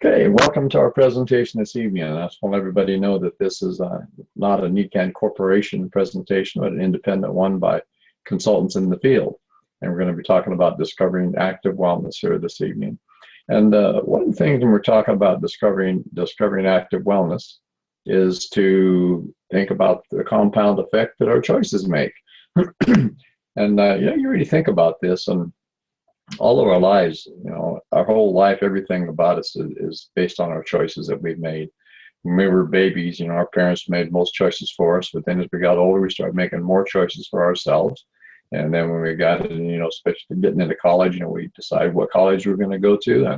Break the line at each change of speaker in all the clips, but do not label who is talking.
Okay, welcome to our presentation this evening. And I just want everybody to know that this is not a Nicon Corporation presentation, but an independent one by consultants in the field. And we're going to be talking about discovering active wellness here this evening. And one of the things when we're talking about discovering active wellness is to think about the compound effect that our choices make. And you really think about this, and all of our lives, our whole life, everything about us is based on our choices that we've made. When we were babies, our parents made most choices for us, but then as we got older, we started making more choices for ourselves. And then when we got, especially getting into college, we decided what college we're going to go to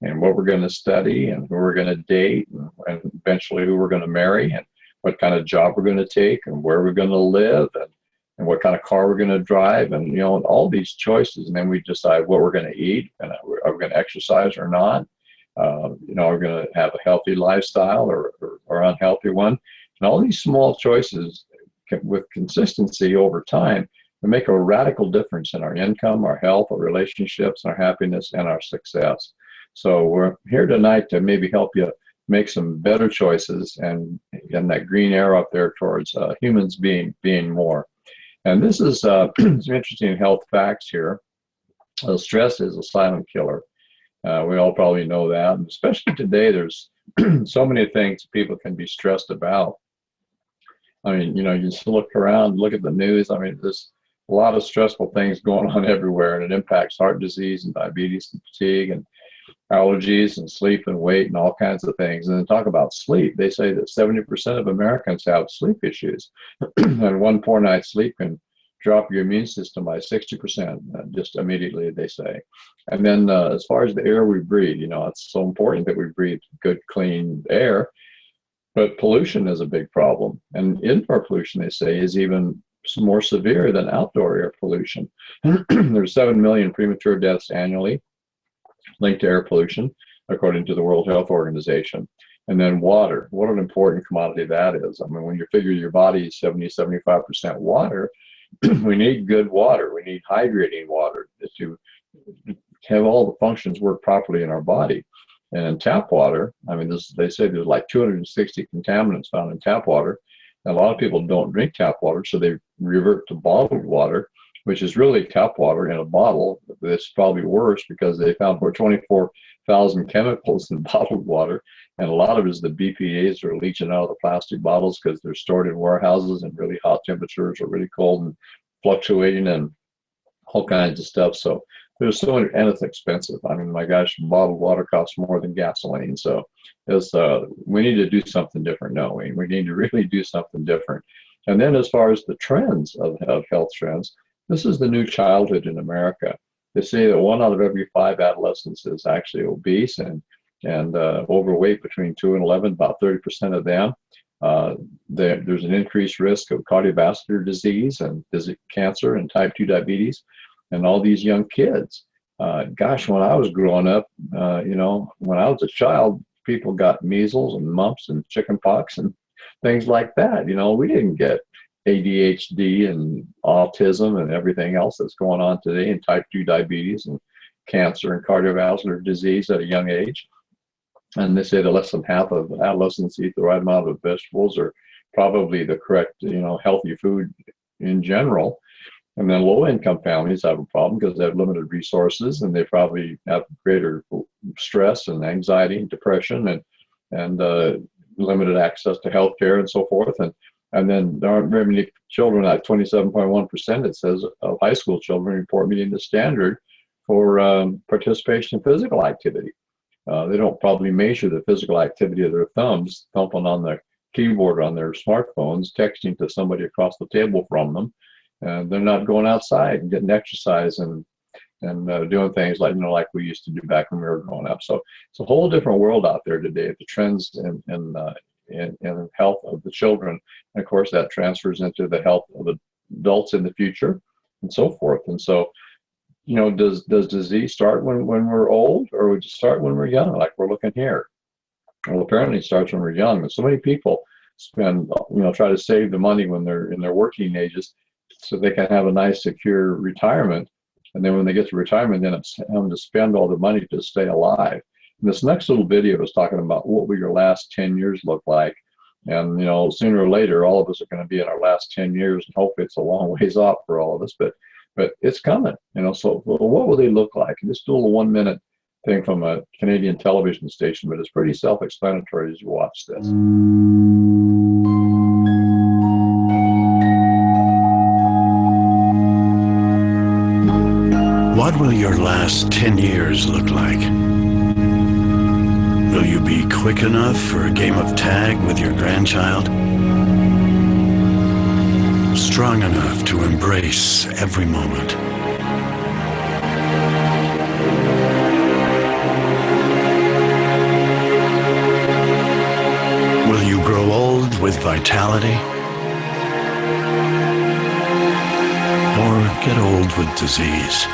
and what we're going to study and who we're going to date and eventually who we're going to marry and what kind of job we're going to take and where we're going to live and what kind of car we're going to drive, and all these choices. And then we decide what we're going to eat, and are we going to exercise or not? Are we going to have a healthy lifestyle or unhealthy one? And all these small choices with consistency over time will make a radical difference in our income, our health, our relationships, our happiness, and our success. So we're here tonight to maybe help you make some better choices and that green arrow up there towards humans being more. And this is some interesting health facts here. Stress is a silent killer. We all probably know that. And especially today, there's so many things people can be stressed about. I mean, you just look around, look at the news. I mean, there's a lot of stressful things going on everywhere, and it impacts heart disease and diabetes and fatigue and allergies and sleep and weight and all kinds of things. And then talk about sleep. They say that 70% of Americans have sleep issues, and one poor night's sleep can drop your immune system by 60%, just immediately, they say. And then as far as the air we breathe, it's so important that we breathe good, clean air, but pollution is a big problem. And indoor pollution, they say, is even more severe than outdoor air pollution. There's 7 million premature deaths annually linked to air pollution, according to the World Health Organization. And then water, what an important commodity that is. I mean, when you figure your body is 75% water, we need good water. We need hydrating water to have all the functions work properly in our body. And tap water, I mean, they say there's like 260 contaminants found in tap water. And a lot of people don't drink tap water, so they revert to bottled water, which is really tap water in a bottle. It's probably worse because they found over 24,000 chemicals in bottled water. And a lot of it is the BPAs are leaching out of the plastic bottles because they're stored in warehouses in really hot temperatures or really cold and fluctuating and all kinds of stuff. So there's so many, and it's expensive. I mean, my gosh, bottled water costs more than gasoline. So we need to do something different. No, we need to really do something different. And then as far as the trends of health trends, this is the new childhood in America. They say that 1 out of every 5 adolescents is actually obese and overweight between 2 and 11, about 30% of them. There's an increased risk of cardiovascular disease and cancer and type 2 diabetes. And all these young kids, gosh, when I was growing up, when I was a child, people got measles and mumps and chickenpox and things like that. We didn't get ADHD and autism and everything else that's going on today, and type 2 diabetes and cancer and cardiovascular disease at a young age. And they say that less than half of adolescents eat the right amount of vegetables or probably the correct, healthy food in general. And then low-income families have a problem because they have limited resources, and they probably have greater stress and anxiety and depression and limited access to health care and so forth. And then there aren't very many children, like 27.1%, it says, of high school children report meeting the standard for participation in physical activity. They don't probably measure the physical activity of their thumbs, thumping on the keyboard on their smartphones, texting to somebody across the table from them. And they're not going outside and getting exercise and doing things like we used to do back when we were growing up. So it's a whole different world out there today. The trends in health of the children, and of course that transfers into the health of adults in the future, and so forth. And so, does disease start when we're old, or would it start when we're young, like we're looking here? Well, apparently it starts when we're young. And so many people spend, try to save the money when they're in their working ages, so they can have a nice, secure retirement. And then when they get to retirement, then it's having to spend all the money to stay alive. This next little video is talking about what will your last 10 years look like. And, sooner or later, all of us are going to be in our last 10 years, and hopefully it's a long ways off for all of us, but it's coming, so what will they look like? And just do a little 1-minute thing from a Canadian television station, but it's pretty self-explanatory as you watch this.
What will your last 10 years look like? Will you be quick enough for a game of tag with your grandchild? Strong enough to embrace every moment? Will you grow old with vitality? Or get old with disease?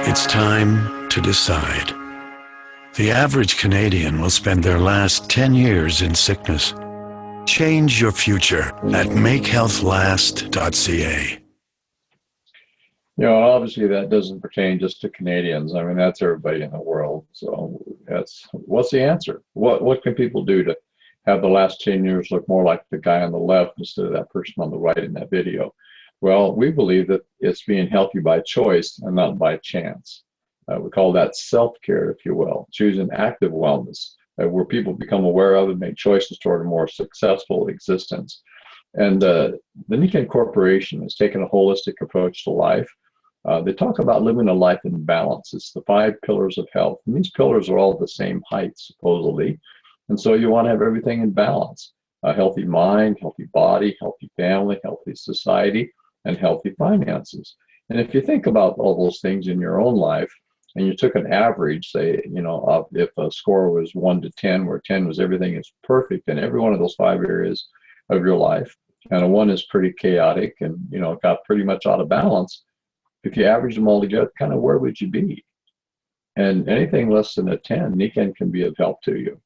It's time to decide. The average Canadian will spend their last 10 years in sickness. Change your future at makehealthlast.ca.
Obviously that doesn't pertain just to Canadians. I mean, that's everybody in the world. So what's the answer? What can people do to have the last 10 years look more like the guy on the left instead of that person on the right in that video? Well, we believe that it's being healthy by choice and not by chance. We call that self-care, if you will, choosing active wellness, where people become aware of and make choices toward a more successful existence. And the Nicon Corporation has taken a holistic approach to life. They talk about living a life in balance. It's the 5 pillars of health. And these pillars are all the same height, supposedly. And so you want to have everything in balance. A healthy mind, healthy body, healthy family, healthy society, and healthy finances. And if you think about all those things in your own life, and you took an average, say, if a score was 1 to 10, where 10 was everything is perfect in every one of those 5 areas of your life, and a 1 is pretty chaotic and, got pretty much out of balance, if you average them all together, kind of where would you be? And anything less than a 10, Nicon can be of help to you.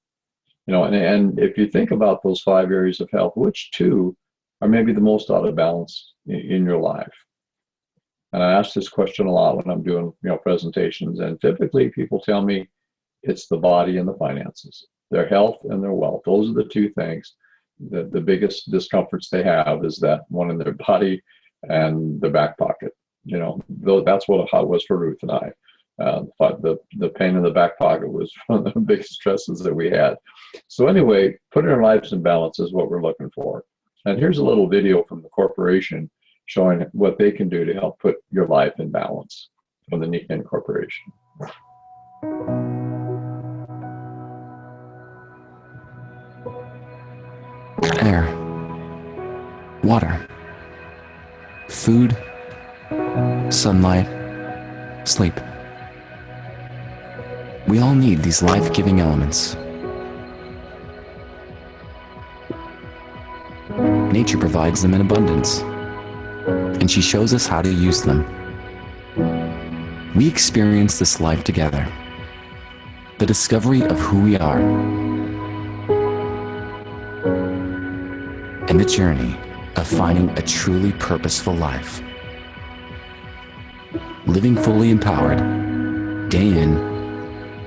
And if you think about those 5 areas of health, which 2 are maybe the most out of balance in your life? And I ask this question a lot when I'm doing, presentations, and typically people tell me it's the body and the finances, their health and their wealth. Those are the 2 things. The biggest discomforts they have is that one in their body and their back pocket. Though that's how it was for Ruth and I. The pain in the back pocket was one of the biggest stresses that we had. So anyway, putting our lives in balance is what we're looking for. And here's a little video from the corporation showing what they can do to help put your life in balance from the Nicon Corporation.
Air, water, food, sunlight, sleep. We all need these life-giving elements. Nature provides them in abundance, and she shows us how to use them. We experience this life together, the discovery of who we are, and the journey of finding a truly purposeful life. Living fully empowered, day in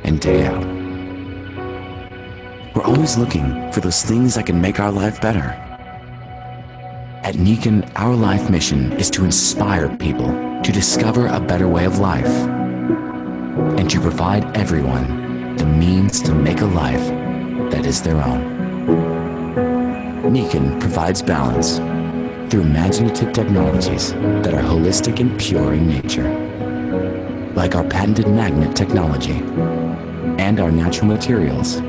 and day out. We're always looking for those things that can make our life better. At Nicon, our life mission is to inspire people to discover a better way of life and to provide everyone the means to make a life that is their own. Nicon provides balance through imaginative technologies that are holistic and pure in nature, like our patented magnet technology and our natural materials.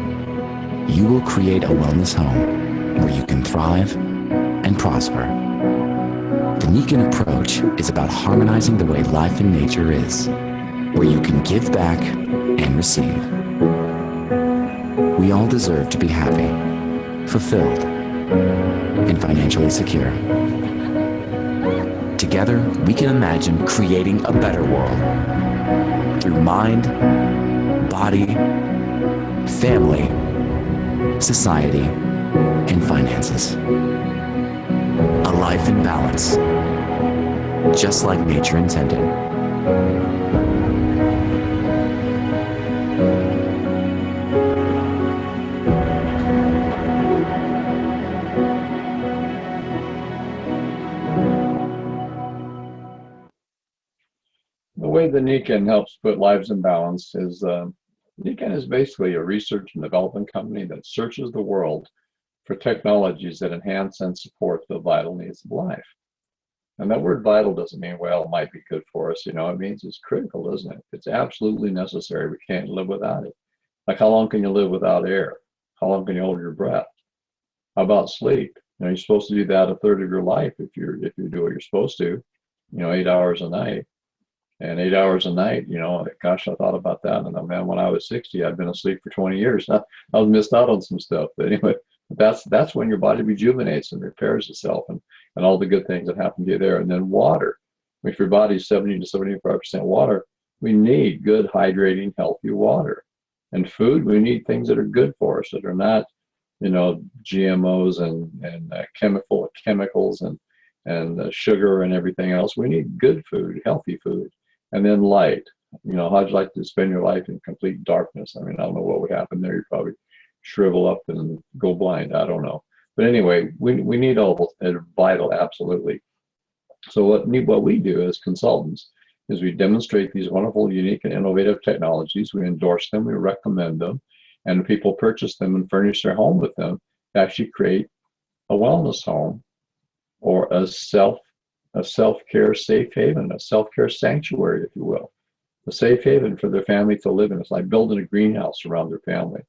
You will create a wellness home where you can thrive and prosper. The Nicon approach is about harmonizing the way life in nature is, where you can give back and receive. We all deserve to be happy, fulfilled, and financially secure. Together, we can imagine creating a better world through mind, body, family, society, and finances. life in balance, just like nature intended.
The way the Nicon helps put lives in balance is Nicon is basically a research and development company that searches the world for technologies that enhance and support the vital needs of life. And that word vital doesn't mean, well, it might be good for us. It means it's critical, doesn't it? It's absolutely necessary. We can't live without it. Like, how long can you live without air? How long can you hold your breath? How about sleep? You're supposed to do that a third of your life if you do what you're supposed to, 8 hours a night. And 8 hours a night, gosh, I thought about that. And man, when I was 60, I'd been asleep for 20 years. I was missed out on some stuff. But anyway, that's when your body rejuvenates and repairs itself, and all the good things that happen to you there. And then water. If your body's 70 to 75% water, we need good, hydrating, healthy water. And food, we need things that are good for us, that are not, GMOs and chemicals and sugar and everything else. We need good food, healthy food. And then light. How'd you like to spend your life in complete darkness? I mean, I don't know what would happen there. You'd probably shrivel up and go blind. I don't know. But anyway, we need all those. They're vital, absolutely. So what we do as consultants is we demonstrate these wonderful, unique, and innovative technologies. We endorse them, we recommend them, and people purchase them and furnish their home with them to actually create a wellness home, or a self-care safe haven, a self-care sanctuary, if you will, a safe haven for their family to live in. It's like building a greenhouse around their family.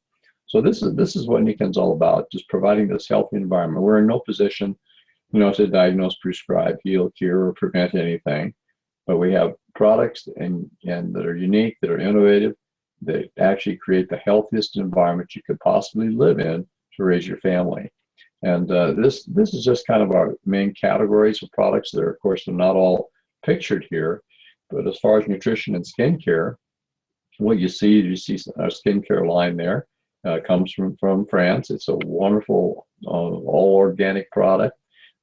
So this is what Nicon's all about, just providing this healthy environment. We're in no position, to diagnose, prescribe, heal, cure, or prevent anything, but we have products and that are unique, that are innovative, that actually create the healthiest environment you could possibly live in to raise your family. And this is just kind of our main categories of products. They're, of course, they're not all pictured here, but as far as nutrition and skincare, what you see our skincare line there. Comes from France. It's a wonderful, all organic product,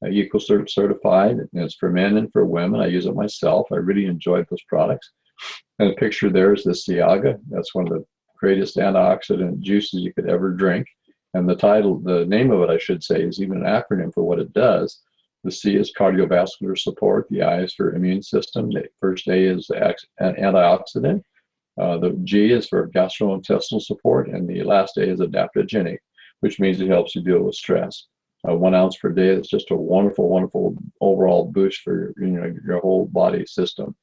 EcoCert certified. And it's for men and for women. I use it myself. I really enjoyed those products. And the picture there is the Ciaga. That's one of the greatest antioxidant juices you could ever drink. And the name of it, I should say, is even an acronym for what it does. The C is cardiovascular support. The I is for immune system. The first A is antioxidant. The G is for gastrointestinal support, and the last A is adaptogenic, which means it helps you deal with stress. 1 ounce per day is just a wonderful, wonderful overall boost for your whole body system. And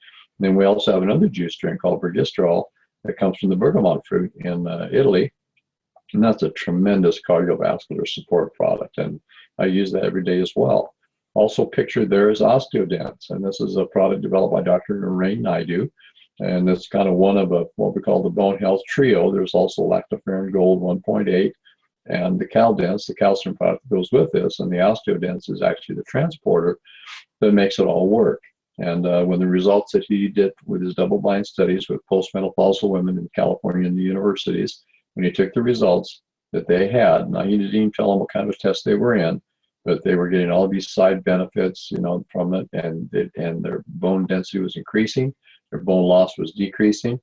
then we also have another juice drink called Bergistrol that comes from the bergamot fruit in Italy, and that's a tremendous cardiovascular support product, and I use that every day as well. Also pictured there is Osteodense, and this is a product developed by Dr. Narain Naidu. And it's kind of one of what we call the bone health trio. There's also lactoferrin gold 1.8 and the CalDense, the calcium product that goes with this. And the Osteodense is actually the transporter that makes it all work. And when the results that he did with his double-blind studies with postmenopausal women in California and the universities, when he took the results that they had, now he didn't even tell them what kind of test they were in, but they were getting all these side benefits, from it, and their bone density was increasing. Their bone loss was decreasing.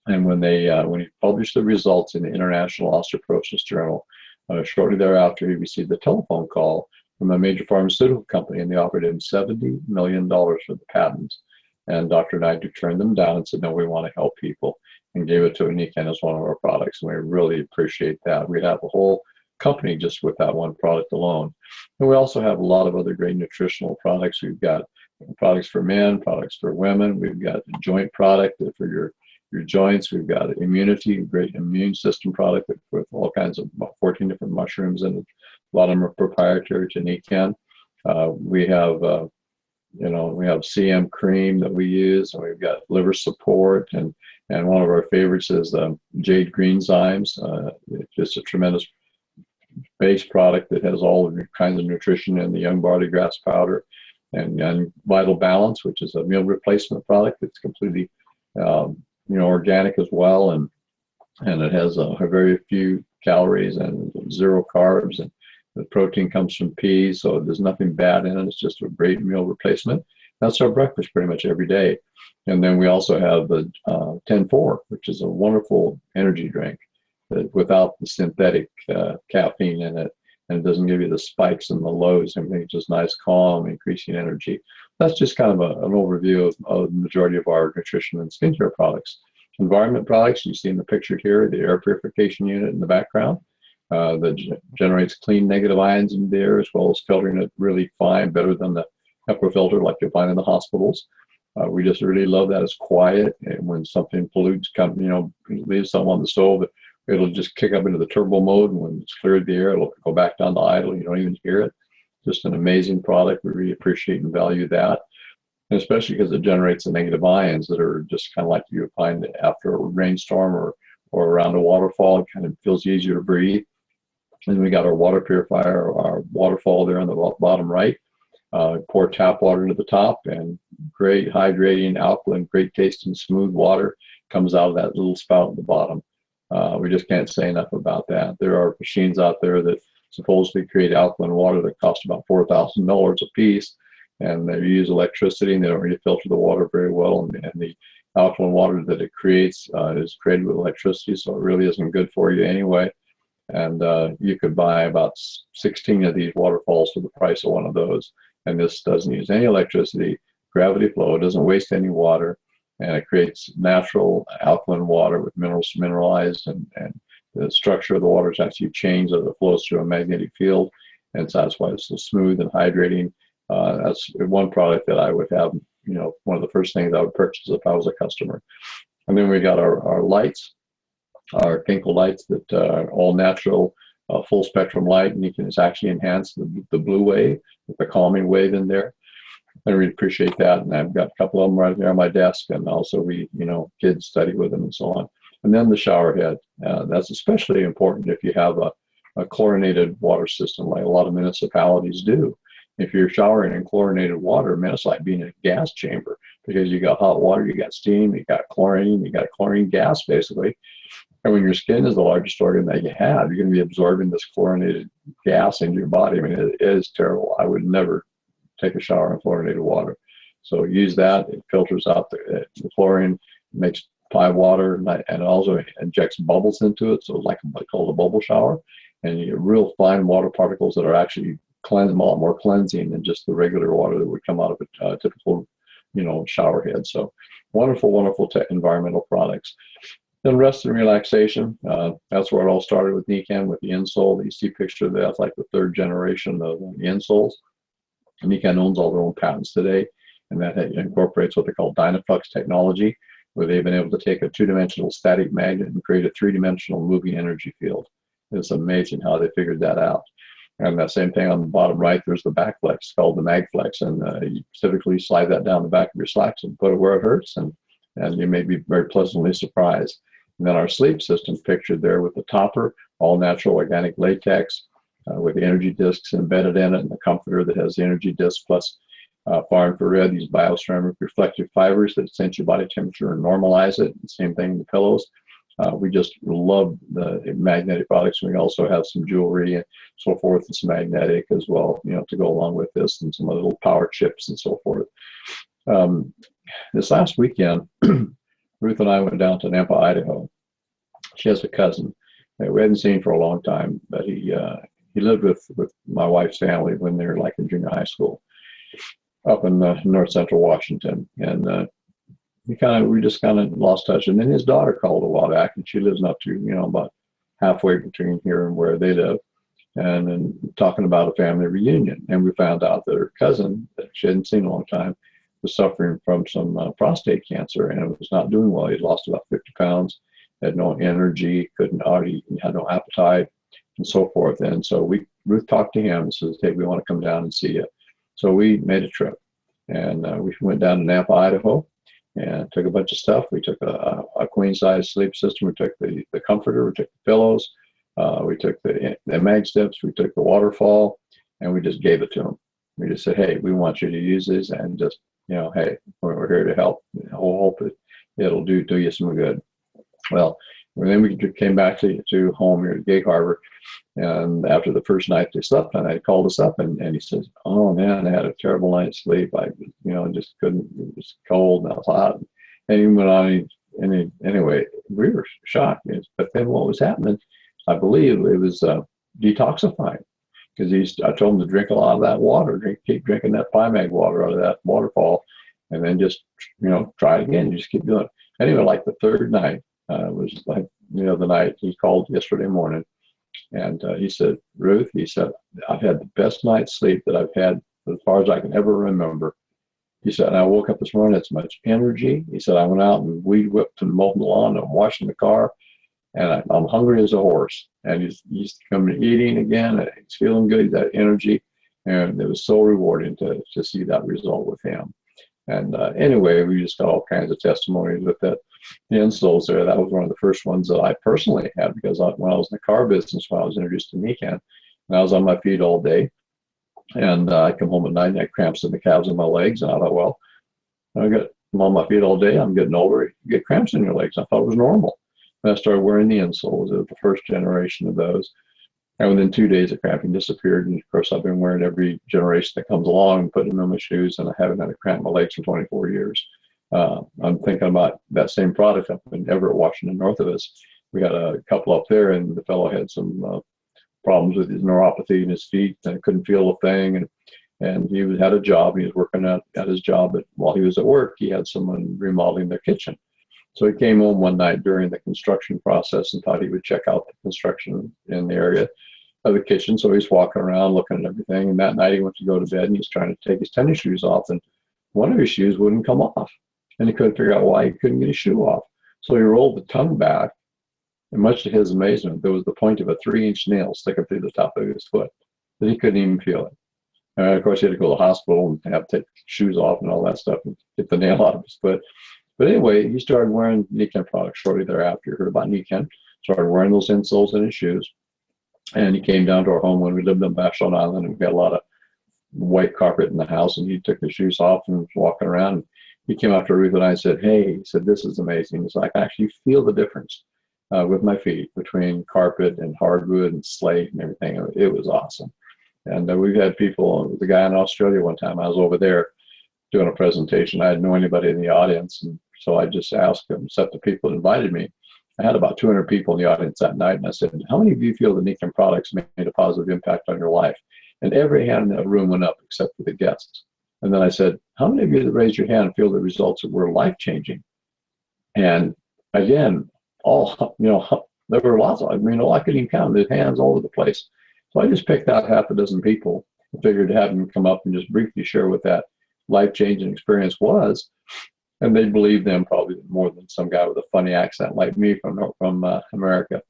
And when he published the results in the International Osteoporosis Journal, shortly thereafter, he received a telephone call from a major pharmaceutical company, and they offered him $70 million for the patent. And Dr. Naidu turned them down and said, no, we want to help people, and gave it to Nicon as one of our products. And we really appreciate that. We have a whole company just with that one product alone. And we also have a lot of other great nutritional products. We've got products for men, products for women. We've got a joint product for your joints. We've got immunity, a great immune system product with all kinds of 14 different mushrooms, and a lot of them are proprietary to Nicon. We have CM cream that we use, and we've got liver support, and one of our favorites is Jade Green Zymes. It's just a tremendous base product that has all kinds of nutrition in the young barley grass powder. And Vital Balance, which is a meal replacement product that's completely, organic as well, and it has a very few calories and 0 carbs, The protein comes from peas, so there's nothing bad in it. It's just a great meal replacement. That's our breakfast pretty much every day. And then we also have the 10-4, which is a wonderful energy drink that without the synthetic caffeine in it, and it doesn't give you the spikes and the lows. Everything's just nice, calm, increasing energy. That's just kind of an overview of the majority of our nutrition and skincare products. Environment products, you see in the picture here, the air purification unit in the background that generates clean negative ions in the air, as well as filtering it really fine, better than the HEPA filter like you'll find in the hospitals. We just really love that. It's quiet, and when something pollutes, leaves something on the stove, it'll just kick up into the turbo mode, and when it's cleared the air, it'll go back down to idle. You don't even hear it. Just an amazing product. We really appreciate and value that, and especially because it generates the negative ions that are just kind of like you find after a rainstorm or around a waterfall. It kind of feels easier to breathe. And we got our water purifier, our waterfall there on the bottom right. Pour tap water into the top, and great hydrating, alkaline, great tasting, smooth water comes out of that little spout at the bottom. We just can't say enough about that. There are machines out there that supposedly create alkaline water that cost about $4,000 a piece, and they use electricity, and they don't really filter the water very well. And the alkaline water that it creates is created with electricity, so it really isn't good for you anyway. And you could buy about 16 of these waterfalls for the price of one of those. And this doesn't use any electricity, gravity flow, it doesn't waste any water, and it creates natural alkaline water with minerals mineralized, and the structure of the water is actually changed as it flows through a magnetic field, and so that's why it's so smooth and hydrating. That's one product that I would have, one of the first things I would purchase if I was a customer. And then we got our lights, our Kinko lights that are all natural, full spectrum light, and you can actually enhance the blue wave with the calming wave in there. I really appreciate that, and I've got a couple of them right there on my desk, and also kids study with them and so on. And then the shower head, that's especially important if you have a chlorinated water system like a lot of municipalities do. If you're showering in chlorinated water, man, it's like being in a gas chamber, because you got hot water, you got steam, you got chlorine, you got chlorine gas basically. And when your skin is the largest organ that you have, you're going to be absorbing this chlorinated gas into your body. I mean, it is terrible. I would never take a shower in chlorinated water. So use that. It filters out the chlorine, makes pie water, and it also injects bubbles into it. So it's like called a bubble shower. And you get real fine water particles that are actually a lot more cleansing than just the regular water that would come out of a typical, shower head. So wonderful, wonderful environmental products. Then rest and relaxation. That's where it all started with Nicon, with the insole. You see a picture of that. That's like the third generation of the insoles. Nicon owns all their own patents today, and that incorporates what they call Dynaflux technology, where they've been able to take a two-dimensional static magnet and create a three-dimensional moving energy field. It's amazing how they figured that out. And that same thing on the bottom right, there's the back flex called the MagFlex, and you typically slide that down the back of your slacks and put it where it hurts, and you may be very pleasantly surprised. And then our sleep system pictured there with the topper, all natural organic latex, with the energy discs embedded in it, and the comforter that has the energy disc plus far infrared, these bioceramic reflective fibers that sense your body temperature and normalize it. And same thing in the pillows. We just love the magnetic products. We also have some jewelry and so forth that's magnetic as well, to go along with this, and some little power chips and so forth. This last weekend, Ruth and I went down to Nampa, Idaho. She has a cousin that we hadn't seen for a long time, but he lived with my wife's family when they were like in junior high school up in north central Washington. And we just kind of lost touch. And then his daughter called a while back, and she lives not too, about halfway between here and where they live, and then talking about a family reunion. And we found out that her cousin, that she hadn't seen in a long time, was suffering from some prostate cancer, and it was not doing well. He'd lost about 50 pounds, had no energy, had no appetite, and so forth. And so Ruth talked to him and says, "Hey, we want to come down and see you." So we made a trip, and we went down to Nampa, Idaho, and took a bunch of stuff. We took a queen size sleep system. We took the comforter. We took the pillows. We took the mag steps. We took the waterfall, and we just gave it to him. We just said, "Hey, we want you to use these, and just, hey, we're here to help. Hope it'll do you some good." Well, And then we came back to home here at Gig Harbor. And after the first night they slept, and I called us up, and he says, "Oh man, I had a terrible night's sleep. I, just couldn't. It was cold and I was hot." And he went on. Anyway, we were shocked. But then what was happening? I believe it was detoxifying, because I told him to drink a lot of that water, keep drinking that Primag water out of that waterfall, and then just try it again. You just keep doing it. Anyway, like the third night was like the night he called yesterday morning. And he said, "Ruth," he said, "I've had the best night's sleep that I've had as far as I can ever remember." He said, "And I woke up this morning, it's much energy." He said, "I went out and weed whipped and mowed the lawn and washing the car, and I'm hungry as a horse." And he's coming eating again, and he's feeling good, that energy. And it was so rewarding to see that result with him. And anyway, we just got all kinds of testimonies with that. The insoles there, that was one of the first ones that I personally had, because when I was in the car business, when I was introduced to Nicon, and I was on my feet all day, and I come home at night and I had cramps in the calves of my legs, and I thought, well, I'm on my feet all day, I'm getting older, you get cramps in your legs. I thought it was normal. And I started wearing the insoles. It was the first generation of those. And within 2 days, the cramping disappeared. And of course, I've been wearing every generation that comes along and putting them in my shoes, and I haven't had a cramp in my legs for 24 years. I'm thinking about that same product up in Everett, Washington, north of us. We had a couple up there, and the fellow had some problems with his neuropathy in his feet, and couldn't feel a thing. And he had a job. He was working at his job, but while he was at work, he had someone remodeling their kitchen. So he came home one night during the construction process and thought he would check out the construction in the area of the kitchen. So he's walking around looking at everything. And that night he went to go to bed, and he's trying to take his tennis shoes off, and one of his shoes wouldn't come off. And he couldn't figure out why he couldn't get his shoe off. So he rolled the tongue back, and much to his amazement, there was the point of a 3-inch nail sticking through the top of his foot, that he couldn't even feel it. And of course, he had to go to the hospital and have to take shoes off and all that stuff and get the nail out of his foot. But anyway, he started wearing Nicon products shortly thereafter. He heard about Nicon, started wearing those insoles in his shoes. And he came down to our home when we lived on Vashon Island, and we had a lot of white carpet in the house, and he took his shoes off and was walking around. He came up to Ruth and I and said, "Hey," he said, "this is amazing." He's like, "I actually feel the difference with my feet between carpet and hardwood and slate and everything." It was awesome. And we've had people, the guy in Australia one time, I was over there doing a presentation. I didn't know anybody in the audience, and so I just asked them, except the people that invited me. I had about 200 people in the audience that night, and I said, "How many of you feel the Nicon products made a positive impact on your life?" And every hand in the room went up except for the guests. And then I said, "How many of you that raised your hand feel the results were life-changing?" And again, there were lots of, I couldn't even count. There's hands all over the place. So I just picked out half a dozen people and figured to have them come up and just briefly share what that life-changing experience was. And they believed them probably more than some guy with a funny accent like me from America.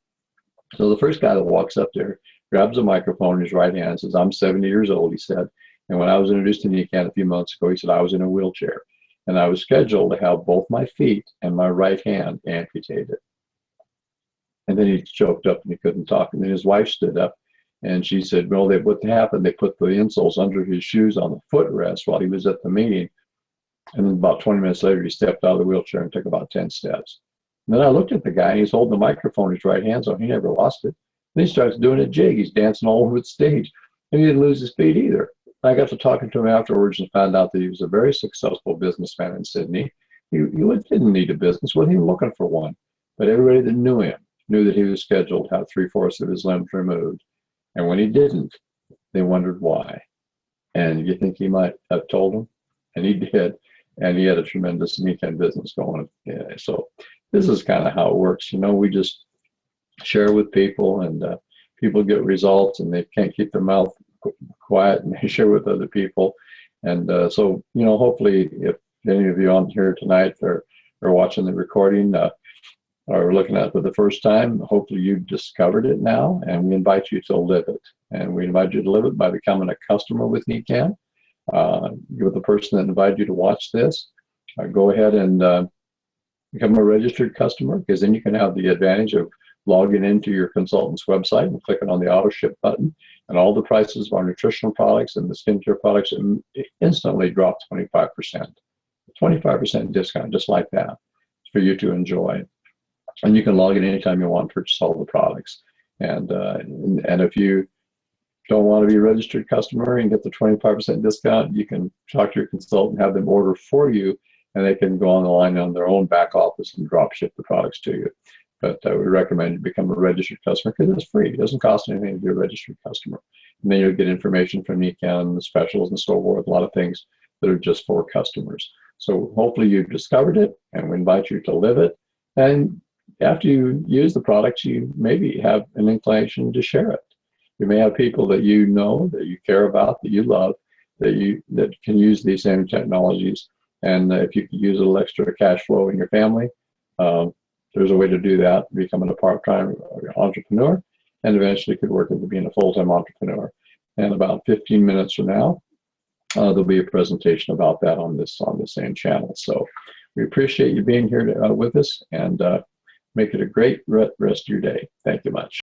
So the first guy that walks up there grabs a microphone in his right hand and says, "I'm 70 years old," he said. "And when I was introduced to Nicon a few months ago," he said, "I was in a wheelchair, and I was scheduled to have both my feet and my right hand amputated." And then he choked up and he couldn't talk. And then his wife stood up and she said, "Well, what happened, they put the insoles under his shoes on the footrest while he was at the meeting. And then about 20 minutes later, he stepped out of the wheelchair and took about 10 steps. And then I looked at the guy, and he's holding the microphone in his right hand, so he never lost it. Then he starts doing a jig. He's dancing all over the stage, and he didn't lose his feet either. I got to talking to him afterwards and found out that he was a very successful businessman in Sydney. He didn't need a business, wasn't even looking for one. But everybody that knew him knew that he was scheduled to have 3/4 of his limbs removed. And when he didn't, they wondered why. And you think he might have told them? And he did. And he had a tremendous Nicon business going. Yeah, so this is kind of how it works. We just share with people, and people get results, and they can't keep their mouth quiet, and they share with other people. And so, hopefully, if any of you on here tonight are watching the recording or looking at it for the first time, hopefully you've discovered it now, and we invite you to live it. And we invite you to live it by becoming a customer with Nicon. You're the person that invited you to watch this. Go ahead and become a registered customer, because then you can have the advantage of logging into your consultant's website and clicking on the auto ship button, and all the prices of our nutritional products and the skincare products instantly drop 25%. 25% discount, just like that, for you to enjoy. And you can log in anytime you want to purchase all the products. And if you don't want to be a registered customer and get the 25% discount, you can talk to your consultant, have them order for you, and they can go on the line on their own back office and drop ship the products to you. But we recommend you become a registered customer because it's free. It doesn't cost anything to be a registered customer. And then you'll get information from Nicon, the specials and so forth, a lot of things that are just for customers. So hopefully you've discovered it, and we invite you to live it. And after you use the products, you maybe have an inclination to share it. You may have people that you know, that you care about, that you love, that can use these same technologies. And if you could use a little extra cash flow in your family, there's a way to do that, becoming a part-time entrepreneur, and eventually could work into being a full-time entrepreneur. And about 15 minutes from now, there'll be a presentation about that on the same channel. So we appreciate you being here with us, and make it a great rest of your day. Thank you much.